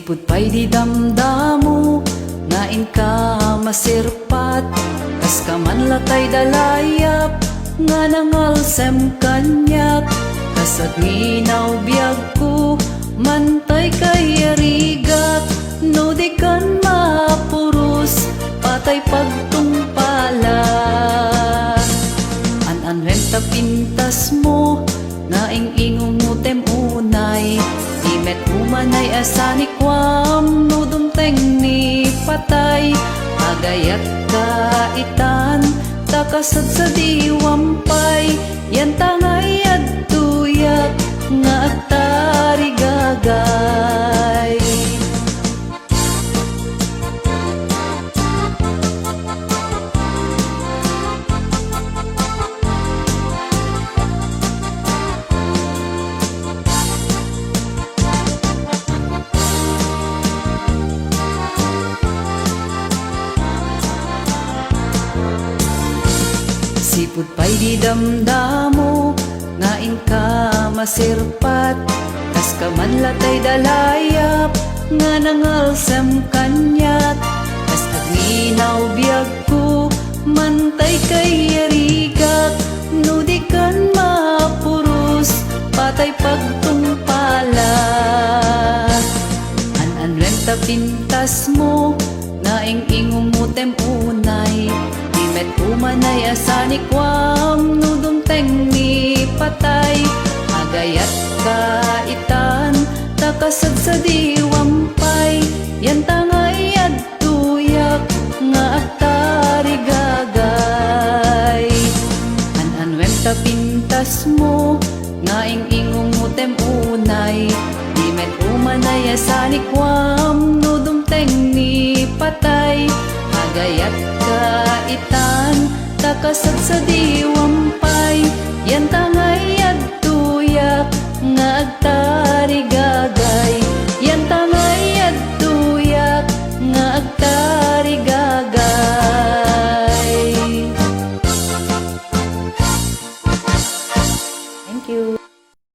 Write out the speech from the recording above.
Sipud pa'y di damdamo, ngain ka masirpat, kas ka man latay dalayap, nga nangalsem kanyak, kasat nginaw biyag ko, mantay kay arigak, no di kan mapurus, patay pagtungpala. An-anwenta pintas mo, naing-ingong mutem unay, imet umanay asani kwam, nudumteng ni patay, agayat kaitan, takasad sa diwampay, yan tangay at tuyak, nga atari gagay. Sipud pa'y di damdamo, ngain ka masirpat, kas ka man latay dalayap, nga nangalsam kanyak, kas agminaw biyag ko, mantay kay arigak, no di kan mapurus, patay pagtungpala. An-anwenta pintas mo, naing-ingong mutem unay, met umanay asani kwam, nudumteng ni patay, agayat kaitan, takasad sa diwampay, yan tangay at tuyak, nga atari gagay. An-anwenta pintas mo, ngaing-ingong mutem unay, di met umanay asani kwam, nudumteng ni patay, agayat kaitan, takasad sa diwampay.